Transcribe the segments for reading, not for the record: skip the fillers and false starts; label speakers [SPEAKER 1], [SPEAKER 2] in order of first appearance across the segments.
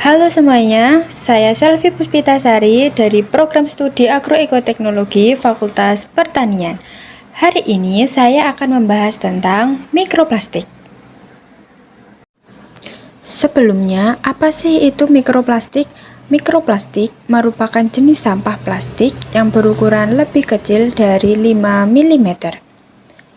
[SPEAKER 1] Halo semuanya, saya Selvi Puspitasari dari Program Studi Agroekoteknologi Fakultas Pertanian. Hari ini saya akan membahas tentang mikroplastik. Sebelumnya, apa sih itu mikroplastik? Mikroplastik merupakan jenis sampah plastik yang berukuran lebih kecil dari 5 mm.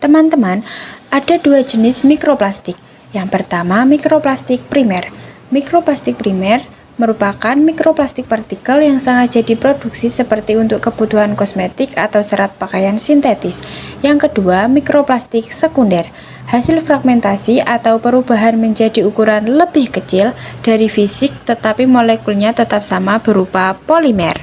[SPEAKER 1] Teman-teman, ada dua jenis mikroplastik. Yang pertama, mikroplastik primer. Mikroplastik primer merupakan mikroplastik partikel yang sengaja diproduksi seperti untuk kebutuhan kosmetik atau serat pakaian sintetis. Yang kedua, mikroplastik sekunder, hasil fragmentasi atau perubahan menjadi ukuran lebih kecil dari fisik tetapi molekulnya tetap sama berupa polimer.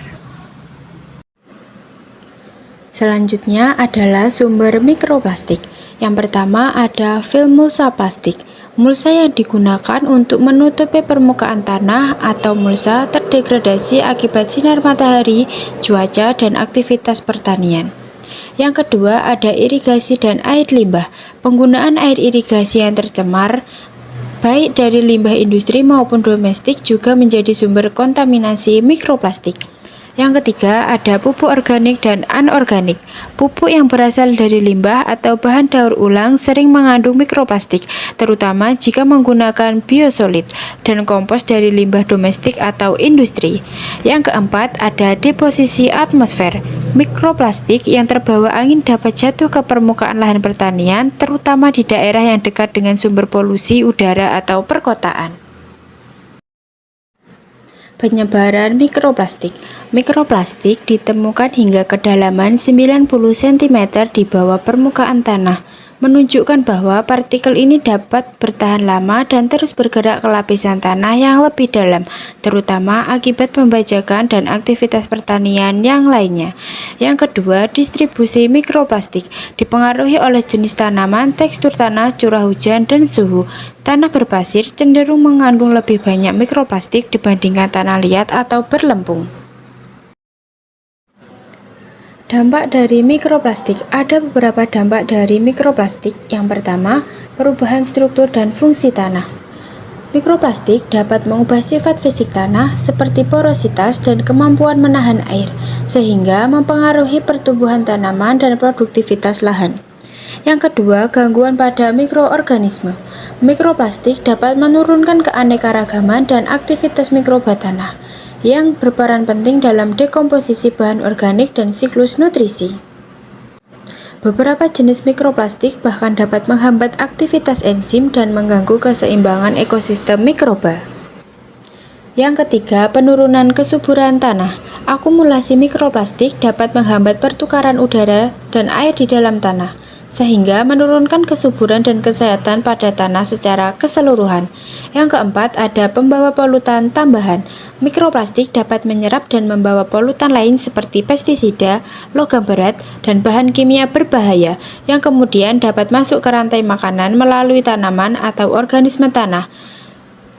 [SPEAKER 1] Selanjutnya adalah sumber mikroplastik. Yang pertama ada film mulsa plastik. Mulsa yang digunakan untuk menutupi permukaan tanah atau mulsa terdegradasi akibat sinar matahari, cuaca, dan aktivitas pertanian. Yang kedua ada irigasi dan air limbah. Penggunaan air irigasi yang tercemar baik dari limbah industri maupun domestik juga menjadi sumber kontaminasi mikroplastik. Yang ketiga ada pupuk organik dan anorganik. Pupuk yang berasal dari limbah atau bahan daur ulang sering mengandung mikroplastik, terutama jika menggunakan biosolid dan kompos dari limbah domestik atau industri. Yang keempat ada deposisi atmosfer. Mikroplastik yang terbawa angin dapat jatuh ke permukaan lahan pertanian, terutama di daerah yang dekat dengan sumber polusi udara atau perkotaan. Penyebaran mikroplastik. Mikroplastik ditemukan hingga kedalaman 90 cm di bawah permukaan tanah, menunjukkan bahwa partikel ini dapat bertahan lama dan terus bergerak ke lapisan tanah yang lebih dalam, terutama akibat pembajakan dan aktivitas pertanian yang lainnya. Yang kedua, distribusi mikroplastik dipengaruhi oleh jenis tanaman, tekstur tanah, curah hujan, dan suhu. Tanah berpasir cenderung mengandung lebih banyak mikroplastik dibandingkan tanah liat atau berlempung. Dampak dari mikroplastik. Ada beberapa dampak dari mikroplastik. Yang pertama, perubahan struktur dan fungsi tanah. Mikroplastik dapat mengubah sifat fisik tanah seperti porositas dan kemampuan menahan air, sehingga mempengaruhi pertumbuhan tanaman dan produktivitas lahan. Yang kedua, gangguan pada mikroorganisme. Mikroplastik dapat menurunkan keanekaragaman dan aktivitas mikroba tanah yang berperan penting dalam dekomposisi bahan organik dan siklus nutrisi. Beberapa jenis mikroplastik bahkan dapat menghambat aktivitas enzim dan mengganggu keseimbangan ekosistem mikroba. Yang ketiga, penurunan kesuburan tanah. Akumulasi mikroplastik dapat menghambat pertukaran udara dan air di dalam tanah, sehingga menurunkan kesuburan dan kesehatan pada tanah secara keseluruhan. Yang keempat, ada pembawa polutan tambahan. Mikroplastik dapat menyerap dan membawa polutan lain seperti pestisida, logam berat, dan bahan kimia berbahaya, yang kemudian dapat masuk ke rantai makanan melalui tanaman atau organisme tanah.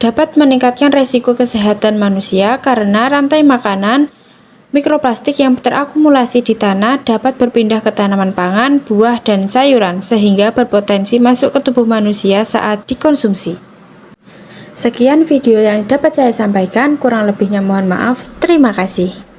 [SPEAKER 1] Dapat meningkatkan resiko kesehatan manusia karena rantai makanan. Mikroplastik yang terakumulasi di tanah dapat berpindah ke tanaman pangan, buah, dan sayuran, sehingga berpotensi masuk ke tubuh manusia saat dikonsumsi. Sekian video yang dapat saya sampaikan, kurang lebihnya mohon maaf. Terima kasih.